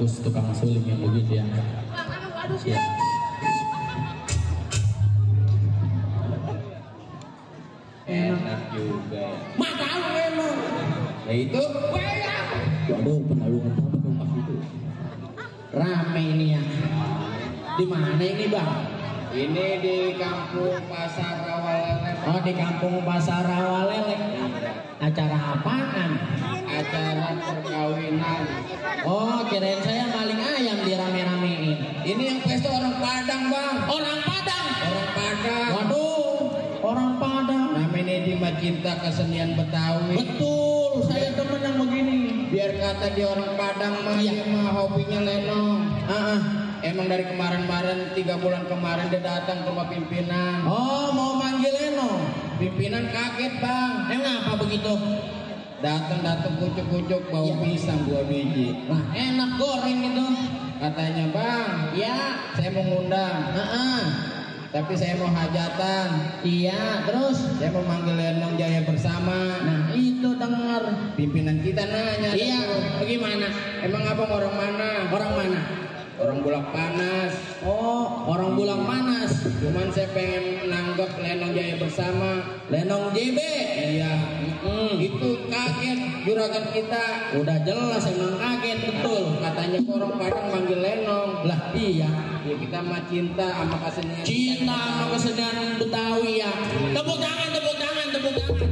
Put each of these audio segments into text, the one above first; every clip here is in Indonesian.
mampus tukang suling yang begitu ya. Ya. Enak juga. Makanya memang. Ya itu. Waduh, penalungan apa dong pas itu? Rame ini ya. Di mana ini bang? Ini di Kampung Pasar Rawalele. Oh, di Kampung Pasar Rawalele. Acara apaan? Acara perkawinan. Oh, kirain saya maling ayam dirame-ramein. Ini yang pesta orang Padang bang. Orang Padang. Orang Padang. Waduh, orang Padang. Namanya di Macinta Kesenian Betawi. Betul, saya temen yang begini. Biar kata dia orang Padang mah, iya mah hobinya lenong. Emang dari kemarin-kemarin 3 bulan kemarin dia datang ke rumah pimpinan. Oh, mau manggil Eno. Pimpinan kaget bang. Kenapa begitu? Datang kucuk-kucuk bawa pisang 2 biji. Nah, enak goreng itu. Katanya bang, ya saya mau ngundang. Tapi saya mau hajatan. Iya, terus saya mau manggil Lenong Jaya bersama. Nah, itu dengar. Pimpinan kita nanya. Iya, bagaimana? Emang abang orang mana? Orang mana? Orang Bulak Panas. Oh, orang Bulak Panas. Cuman saya pengen nanggap Lenong Jaya bersama. Lenong JB. Iya. Itu kaget juragan kita. Udah jelas emang kaget betul. Katanya orang Padang manggil Lenong. Lah iya. Ya kita mah cinta sama kesenian. Cinta sama kesenian Betawi ya. Tepuk tangan, tepuk tangan, tepuk tangan.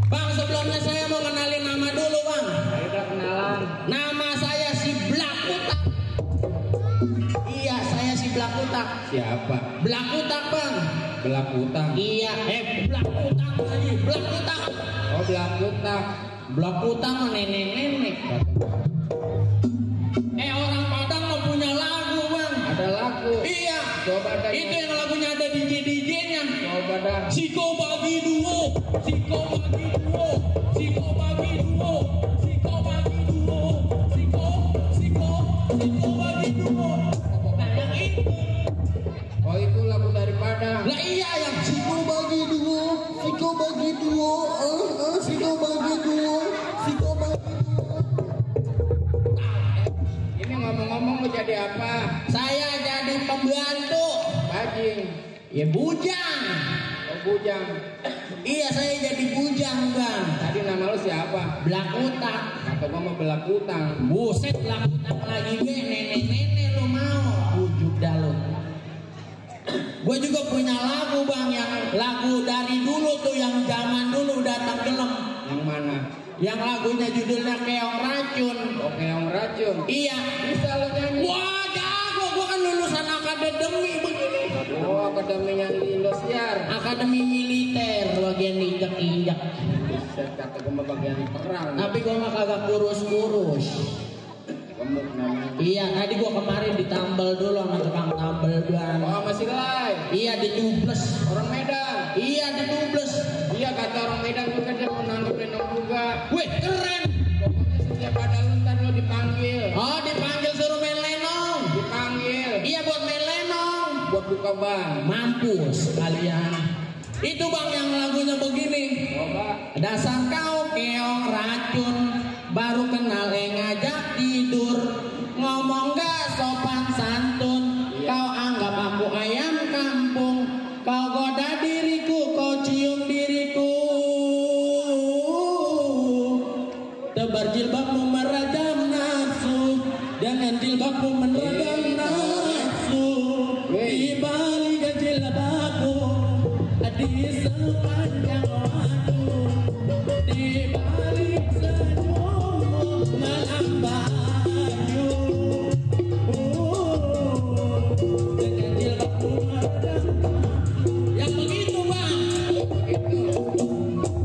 Bang, sebelumnya saya mau kenalin nama dulu bang. Ayo udah kenalan. Nama saya si Blakutak. Iya, saya si Blakutak. Siapa? Blakutak bang. Blakutak. Iya, Blakutak lagi. Blakutak. Oh Blakutak. Blakutak mah nenek-nenek. Orang Padang mau punya lagu bang. Ada lagu. Iya. Coba dah. Itu yang lagunya ada DJ-nya. Coba dah. Siko bagi duo, Siko bagi duo, Siko bagi duo, Siko bagi duo, Siko bagi duo. Nah yang itu. Oh itu lagu dari Padang. Lah iya yang Siko bagi duo, Siko bagi duo, Siko bagi duo, Siko bagi duo. Ini ngomong-ngomong mau jadi apa? Saya jadi pembantu. Bajing. Ya bujang. Oh bujang. Iya saya jadi bujang bang. Tadi nama lu siapa? Blakutak. Kata gua mau Belakutang. Buset Blakutak lagi be nenek-nenek lu mau. Gue juga punya lagu bang, yang lagu dari dulu tuh, yang zaman dulu udah tenggelam. Yang mana? Yang lagunya judulnya Keong Racun. Oh, Keong Racun. Iya. Bisa lo nyanyi. Wah jago, gue kan lulusan akademi begini. Oh, akademinya Indosiar. Akademi militer, bagian injak-injak. Bisa kata gue bagian perang. Tapi gue mah kagak kurus-kurus. Gemuk namanya. Iya, tadi gue kemarin ditambal dulu sama tukang tambal doang. Oh, masih live. Iya, ditubles. Orang Medan. Iya, ditubles. Iya, kata orang Medan juga dia mau nangkep Lenong juga. Wih, keren. Pokoknya setiap ada lu ntar lo dipanggil. Oh, dipanggil suruh main lenong. Dipanggil. Iya, buat main lenong. Buat buka bank. Mampus kalian. Itu bang yang lagunya begini. Coba. Dasar kau keong racun, baru kenal ngajak tidur, ngomong gak sopan santun, kau anggap aku ayam kampung, kau goda diriku, kau cium diriku, tebar jilbabmu meredam nafsu, dengan jilbabmu meredam nafsu, di balik jilbabku, di sepanjang waktu, di balik senyummu melambanyu, dengan jilbabmu meredam. Yang begitu bang. Itu.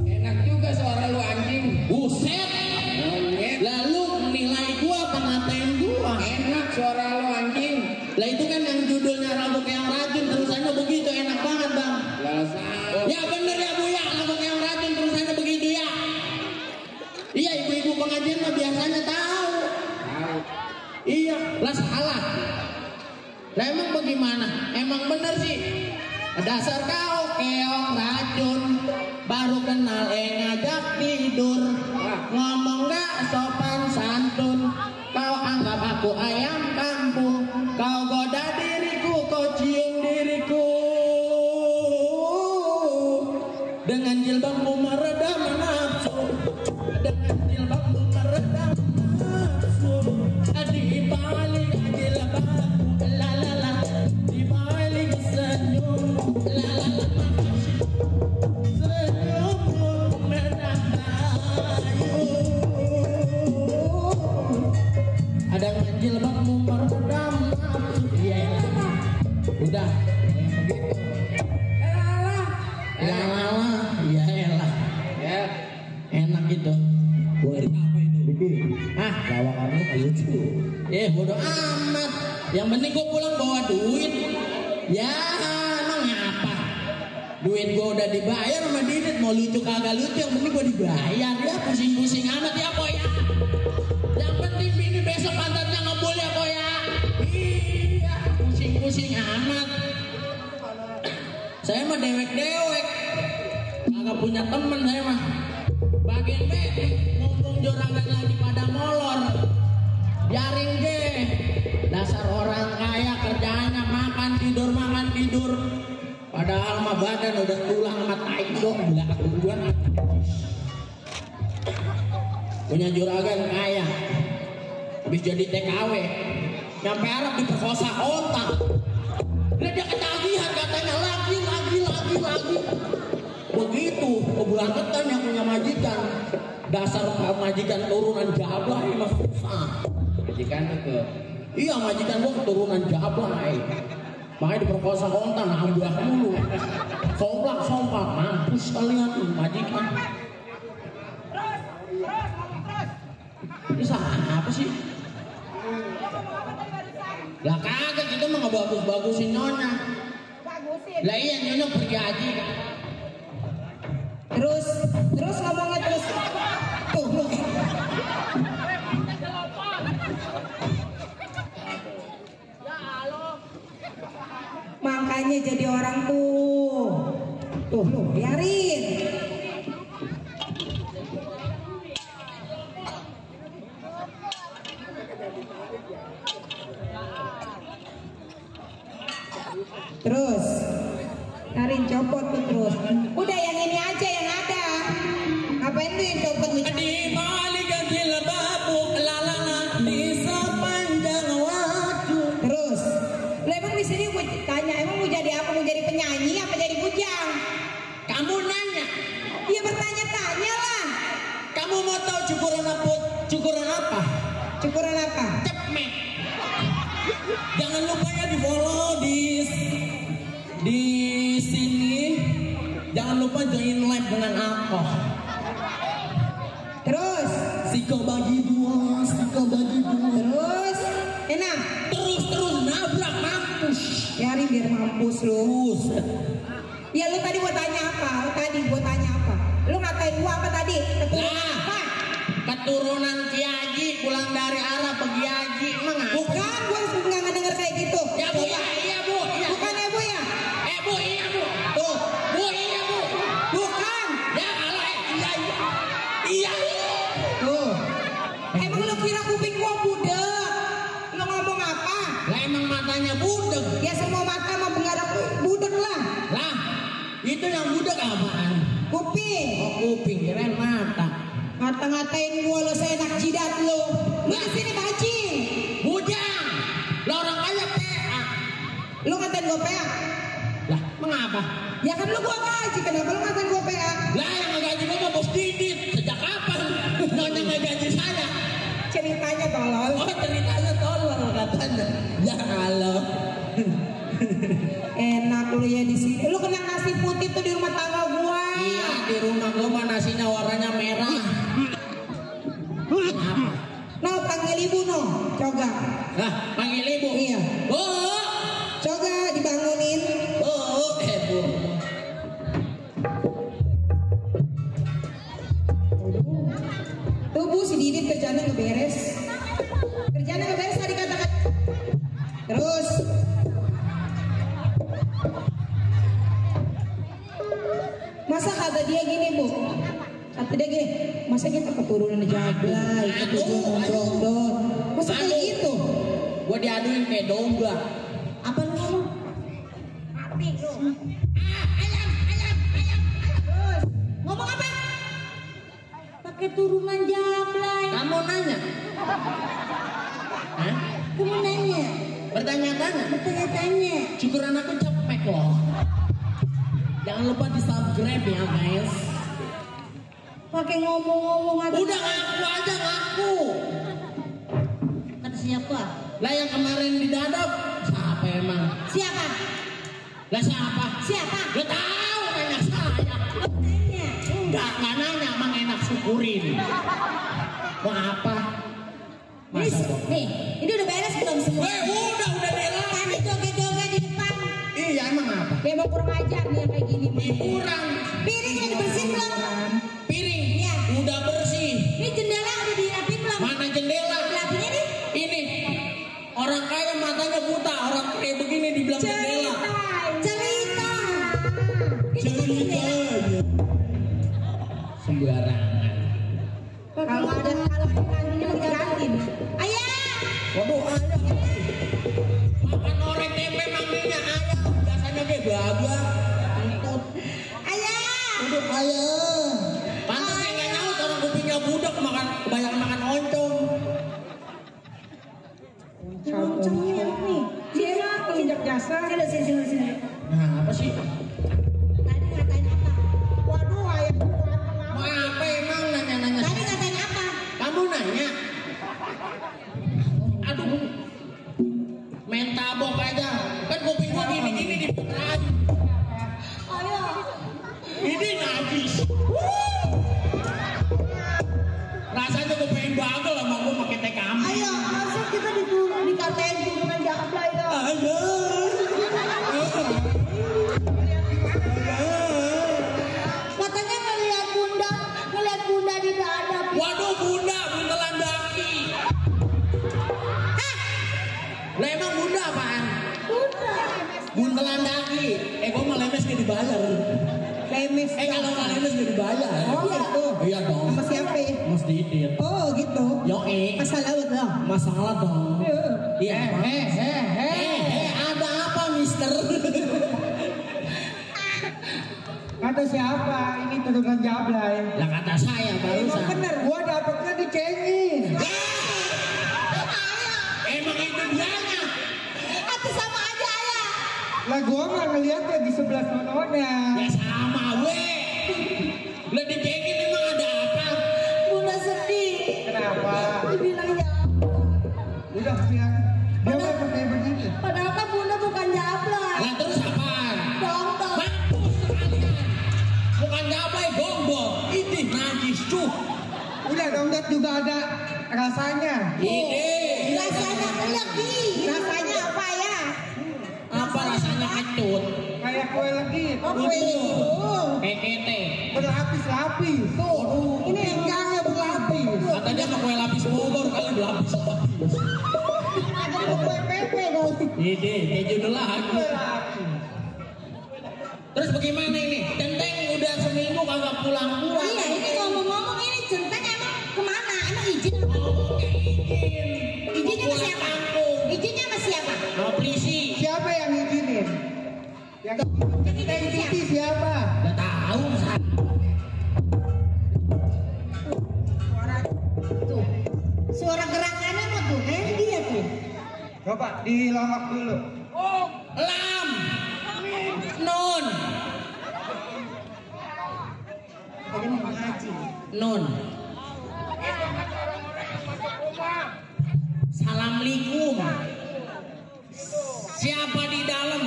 Enak juga suara lu anjing. Buset. Monyet. Lalu nilai gua apa ngatain gua? Enak suara lu anjing. Lah itu kan yang judulnya Lagu Keong Racun, terusannya begitu, enak banget bang. Lah salah. Ya bener ya bu ya, Lagu Keong Racun terusannya begitu ya. Iya, ibu-ibu pengajian mah biasanya tahu. Tahu. Iya, lah salah. Lah emang bagaimana? Emang bener sih. Dasar kau keong racun, baru kenal ngajak tidur, ngomong gak sopan santun, kau anggap aku ayam kampung, kau goda diriku, kau cium diriku, dengan jilbabmu meredam nafsu, dengan jilbabmu meredam nafsu, di balik jilbabmu la la la, di balik senyum la la la, senyummu merayu, ada jilbabmu meredam nafsu. Iya, udah ya lah, iya elah, Ya. enak gitu. Buat apa itu? Ah, lawakannya lucu. Bodo amat. Yang penting gue pulang bawa duit. Ya, emang apa? Duit gue udah dibayar sama Didit, mau lucu kagak lucu, yang penting gue dibayar. Ya pusing-pusing amat ya boy ya. Yang penting bini besok pantatnya ngebul ya boy ya. Iya, pusing-pusing amat. Saya mah dewek-dewek, kagak punya temen saya mah. Bagian B, mumpung jorangan lagi pada molor, jaring deh. Dasar orang kaya kerjaannya makan tidur. Padahal mah badan udah tulang sama tai dong, belakang duluan. Punya juragan kaya, habis jadi TKW, nyampe Arab diperkosa otak. Dia ketagihan katanya lagi. Begitu, keberangkatan yang punya majikan. Dasar majikan turunan Jablay mas susah. Majikan itu. Iya, majikan gua keturunan Jablay. Makanya diperkosa onta, nambah mulu. Somplak, mampus kalian majikan. Ini salah apa sih? Lah kagak, kita mah ngebagus-bagusin nyonya. Lah iya, nyonya pergi haji. Terus ngomongnya terus. Tuh. Makanya jadi orang tuh lu biarin. Terus Karin copot tuh terus. Udah yang ini aja yang ada. Ngapain tuh yang copot nih? Di balik jilbabmu lalala, di sepanjang waktu. Terus, lu emang di sini gue tanya, emang mau jadi apa? Mau jadi mau tahu cukuran apa? Cukuran apa? Cukuran apa? Cepmek. Jangan lupa ya di follow di sini. Jangan lupa join live dengan aku. Terus Siko bagi dua. terus enak. Terus nabrak mampus. Biarin biar mampus lu. Terus. Ya lu tadi gua tanya apa? Lu ngatain gua apa tadi? Keturunan Nah. apa? Keturunan Kiaji pulang dari Arab pergi haji. Emang apa? Bukan, gua nggak ngedenger kayak gitu. Ya bu, Coba. iya bu, iya. Bukan ya bu ya? Bu, iya bu. Tuh, Bu, iya bu. bukan. Ya kalau iya. Tuh. Emang lu kira kuping gua budek? Lu ngomong apa? Lah emang matanya budek. Ya semua mata mah pengarap budek lah. Lah, itu yang budek apaan? Kuping. Oh kuping, kirain mata. Ngata-ngatain gua lo seenak jidat lu. Lu kesini bajing. Bujang. Lah orang kaya PA. Lu ngatain gua PA. Lah, mengapa? Ya kan lu gua gaji, kenapa lu ngatain gua PA? Lah yang ngegaji gua mah bos Didit. Sejak kapan? Nyonya ngegaji saya. Ceritanya tolol. Oh ceritanya tolong katanya. Ya Allah. Enak lu ya di sini. Lu kena nasi putih tuh di rumah tangga gua. Iya di rumah gua mah nasinya warnanya merah. Apa? No, panggil ibu no. Coga. Lah panggil ibu. Iya. Oh, Coga dibangunin. bu. Tuh bu, si Didit kerjanya ngeberes. Kerjanya ngeberes tadi katakan. Terus. Masa kata dia gini bu? Kata dia gini, masa kita keturunan Jablay, keturunan Rondon. Masa kayak gitu? Gua diaduin kayak domba. Apa lu ngomong? Mati lu. Ayam. Terus ngomong apa? Pakai turunan Jablay. Kamu nanya? Hah? Kamu nanya? Bertanya-tanya? Bertanya-tanya. Syukuran aku cepek loh. Jangan lupa di subscribe ya guys. Pakai ngomong-ngomong ada. Udah ngaku aja ngaku. Kata siapa? Lah yang kemarin di dadap siapa emang? Siapa? Lah siapa? Siapa? Gak tahu nanya saya. Tanya. Enggak nanya emang enak syukurin. Mau apa? Masa kok? Nih, ini udah beres belum semua? Udah dela. Tadi joget-joget di depan. Iya emang apa? Kayak mau kurang ajar nih yang kayak gini. Kurang. Piringnya dibersihin belum? Piring. Iya. Udah bersih. Ini jendela udah dirapiin belum? Mana jendela? Rapinya nih. Ini orang kaya matanya buta, orang kayak begini dibilang jendela. Cerita. Sembarangan. Kalau ada nantinya mau dirapiin. Ayah. Waduh ayam. Makan orek tempe manggilnya ayam. Biasanya kayak baga. Entut. Ayah. Untuk ayah. Pantasnya nggak nyaut orang kupingnya budak makan kebanyakan makan oncom. Loncengnya nih. Dia injak jasa. Sini. Nah apa sih? Tadi ngatain apa? Waduh, ayah. Mau apa emang nanya-nanya? Tadi ngatain apa? Kamu nanya? Aduh, main tabok aja. Kan kuping gua gini-gini diputar. Ayo. Ini najis. Rasanya gue pengen bagel sama gue pakai teh kambing. Ayo, masa kita dikatain turunan Jablay ya? Ayo. Katanya ngeliat bunda di dada. Waduh bunda landaki. Lah emang bunda apaan? Bunda landaki. Gue mah lemes gak dibayar. Lemes. Kalau nggak lemes gak dibayar. Oh gitu. Iya dong. Sama siapa? Mas Didit. Oh gitu. Yoke. Asal laut dong. Masalah dong. Iya. Eh, Ada apa Mister? kata siapa? Ini turunan Jablay. Lah kata saya barusan. Bener. Gua dapetnya dicengin. Emang itu dianya. Atau sama aja ayah. Lah gua mah ngeliatnya di sebelah sononya. Ya sama we. Lah dicengin emang ada apa? Bunda ada rasanya. Ide. Rasanya lebih. Rasanya apa ya? Apa rasanya kecut? Kayak kue legit. Oh, kue. Kekete. Berlapis-lapis. Tuh, ini Pinggangnya berlapis. Kata dia mah kue lapis Bogor kali berlapis-lapis. ada kue pepe dong. Ide, keju lagi. Terus bagaimana ini? Centeng udah seminggu kagak pulang-pulang. Iya, ini ngomong-ngomong ini Centeng emang kemana? Emang izin apa? Izinnya sama siapa? Izinnya sama siapa? Sama polisi. Siapa yang ngizinin? Yang Izin Titi siapa? Udah tahu saya. Tuh, suara gerakannya apa tuh? Dia tuh. Coba dilongok dulu. Lam. Nun. Jadi mau ngaji. Nun. Assalamualaikum. Siapa di dalam?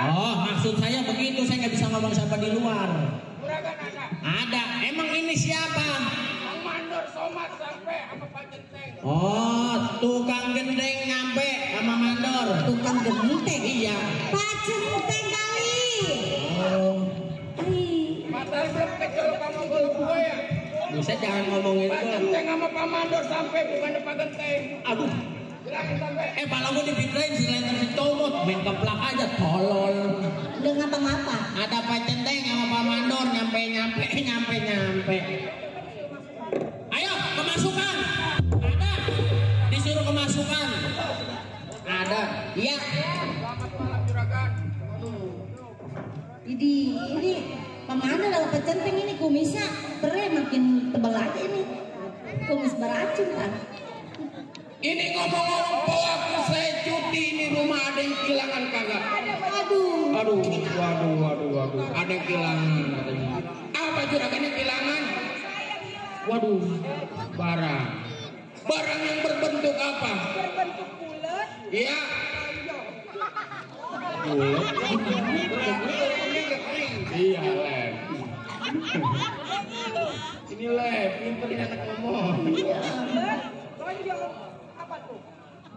Oh, maksud saya begitu. Saya nggak bisa ngomong siapa di luar. Ada. Emang ini siapa? Oh, tukang gendeng nyampe sama mandor. Tukang genteng. Iya. Pak Centeng kali. Oh, Ih, Matahari belum kecil kamu gue ya. bisa jangan ngomongin Pak gua. Genteng sama Pak Mandor sampai bukan Pak Genteng. Aduh. Bilangin sampai. Pala gua dipitrain selain si comot, main keplak aja tolol. udah ngapa-ngapa. Ada Pak Centeng sama Pak Mandor nyampe. Ayo kemasukan. Ada. Disuruh kemasukan. Ada. Iya. Ini pemanda dalam Pak Centeng ini kumisnya keren makin tebal aja ini. Kumis beracun kan. Ini ngomong-ngomong bahwa saya cuti ini rumah ada yang kehilangan kagak? Aduh. Waduh. Ada yang kehilangan katanya. Apa juragan yang kehilangan? Waduh, barang yang berbentuk apa? Berbentuk bulat. Iya. Bulat. Iya, Lem. Ini Lem, pintar ini anak ngomong. Bulat. Lonjong. Apa tuh?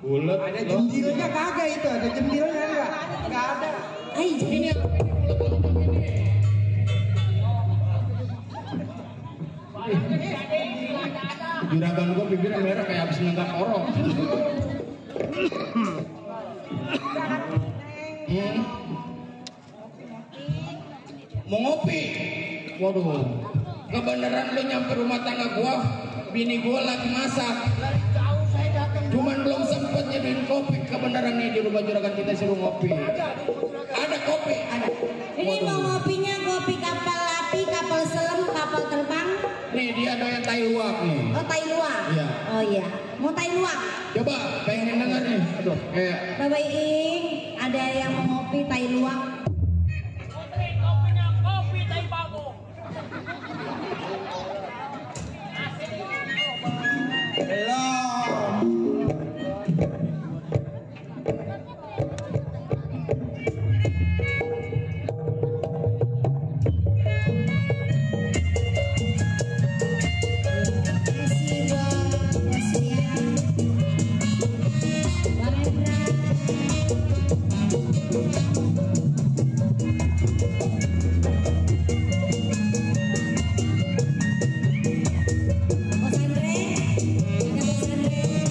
Bulat. Ada jendilnya kagak itu? Ada jendilnya enggak? Enggak ada. Ay, Ini apa ini bulat ini? Juragan gua bibirnya merah kayak habis nenggak orok. Mau ngopi? Waduh. Kebenaran lu nyampe rumah tangga gua, bini gua lagi masak. Cuman belum sempet nyediain kopi. Kebenaran nih di rumah juragan kita suruh ngopi. Ada kopi, ada. ini mau ngopinya kopi kapal api, kapal selam, kapal terbang. Nih dia doyan tai luwak nih. Oh, tai luwak. Iya. Oh iya, mau tai luwak. Coba pengen denger nih. Aduh, Bapak Iing, ada yang mau ngopi tai luwak. Makasih buat Mas Rian. Bang Hendra. Bos Andre, ada Bos Andre.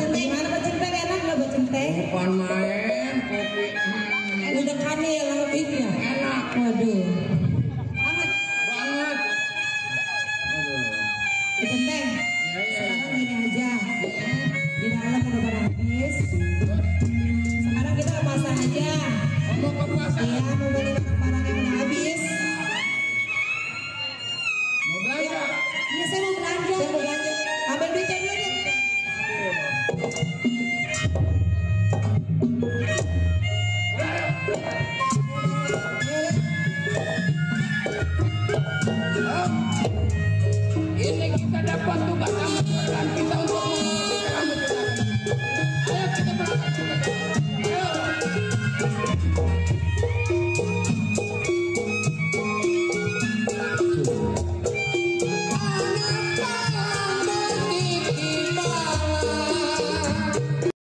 Bacenteng, mana bacenteng enak nggak bacenteng? Bukan main kopi. Udah kanil lebih ya. Enak Waduh. Banget. banget. Aduh. Bacenteng. Ya, ya. Sekarang gini aja. Di dalam udah pada habis. Sekarang kita ke pasar aja. Mau ke pasar? Iya, mau beli barang-barang yang udah habis. Mau belanja? Iya, saya mau belanja. Ambil duitnya dulu.